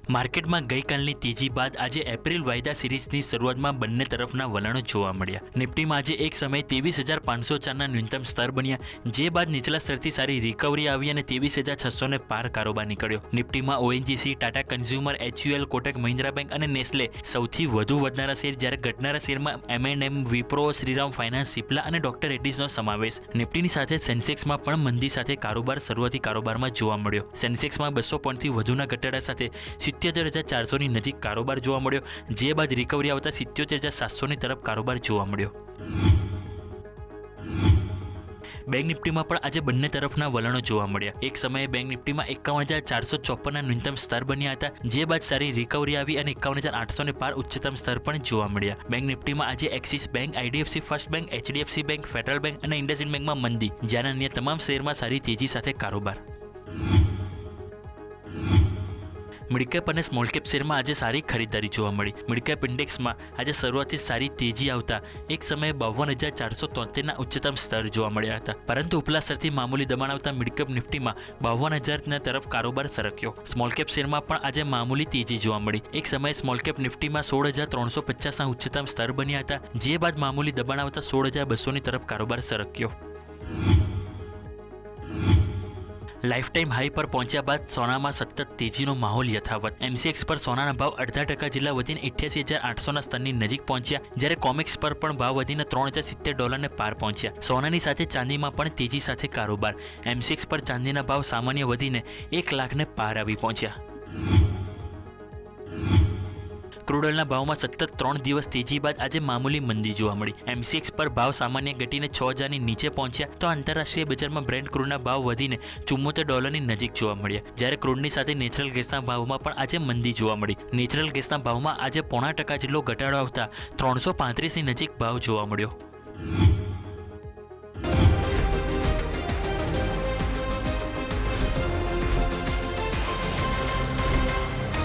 માર્કેટમાં ગઈકાલની તેજી બાદ આજે એપ્રિલ વાયદા સિરીઝની શરૂઆતમાં બંને તરફના વલણો જોવા મળ્યા। નિફ્ટીમાં આજે એક સમયે 23,504ના ન્યૂનતમ સ્તર બન્યા, જે બાદ નીચલા સ્તરથી સારી રિકવરી આવી અને 23,600 ને પાર કારોબાર નીકળ્યો। નિફ્ટીમાં ONGC, Tata consumer, HUL, Kotak Mahindra bank અને નેસ્લે સૌથી વધુ વધનારા શેર, જ્યારે ઘટનારા શેરમાં M&M, વિપ્રો, શ્રીરામ ફાઇનાન્સ, સિપ્લા અને ડોક્ટર રેડ્ડીઝનો સમાવેશ। નિફ્ટીની સાથે સેન્સેક્સમાં પણ મંદી સાથે કારોબાર શરૂઆતી કારોબારમાં જોવા મળ્યો। સેન્સેક્સમાં 200 પોઈન્ટથી વધુના ઘટાડા સાથે 77,400ની નજીક કારોબાર જોવા મળ્યો, જે બાદ રિકવરી આવતા 77,700ની તરફ કારોબાર જોવા મળ્યો। બેંક નિફ્ટીમાં પણ આજે બંને તરફના વલણો જોવા મળ્યા। એક સમયે બેંક નિફ્ટીમાં 51,454ના ન્યૂનતમ સ્તર બન્યા હતા, જે બાદ સારી રિકવરી આવી અને 51,800 ને પાર ઉચ્ચતમ સ્તર પણ જોવા મળ્યા। બેંક નિફ્ટીમાં આજે axis bank, IDFC first bank, HDFC bank, federal bank અને ઇન્ડસઇન્ડ બેંકમાં મંદી, જ્યારે અન્ય તમામ શેરમાં સારી તેજી સાથે કારોબાર। મિડકેપ અને સ્મોલ કેપ શેરમાં આજે સારી ખરીદારી જોવા મળી। મિડકેપ ઇન્ડેક્સમાં આજે શરૂઆતથી સારી તેજી આવતા એક સમયે 52,473ના ઉચ્ચતમ સ્તર જોવા મળ્યા હતા, પરંતુ ઉપલા સ્તરથી મામૂલી દબાણ આવતા મિડકેપ નિફ્ટીમાં 52,000ના તરફ કારોબાર સરક્યો। સ્મોલ કેપ શેરમાં પણ આજે મામૂલી તેજી જોવા મળી। એક સમયે સ્મોલ કેપ નિફ્ટીમાં 16,350ના ઉચ્ચતમ સ્તર બન્યા હતા, જે બાદ મામૂલી દબાણ આવતા 16,200ની તરફ કારોબાર સરક્યો। લાઈફ ટાઈમ હાઈ પર પહોંચ્યા બાદ સોનામાં સતત તેજીનો માહોલ યથાવત। MCX પર સોનાના ભાવ 0.5% જેટલા વધીને 88,800ના સ્તરની નજીક પહોંચ્યા, જ્યારે કોમેક્સ પર પણ ભાવ વધીને $3,070ને પાર પહોંચ્યા। સોનાની સાથે ચાંદીમાં પણ તેજી સાથે કારોબાર। MCX પર ચાંદીના ભાવ સામાન્ય વધીને 1 લાખને પાર આવી પહોંચ્યા। ક્રૂડ ઓઇલના ભાવમાં સતત 3 દિવસ તેજી બાદ આજે મામૂલી મંદી જોવા મળી। MCX પર ભાવ સામાન્ય ઘટીને 6,000ની નીચે પહોંચ્યા, તો આંતરરાષ્ટ્રીય બજારમાં બ્રેન્ટ ક્રૂડના ભાવ વધીને $74ની નજીક જોવા મળ્યા, જ્યારે ક્રૂડની સાથે નેચરલ ગેસના ભાવમાં પણ આજે મંદી જોવા મળી। નેચરલ ગેસના ભાવમાં આજે 0.5% જેટલો ઘટાડો આવતા 335ની નજીક ભાવ જોવા મળ્યો।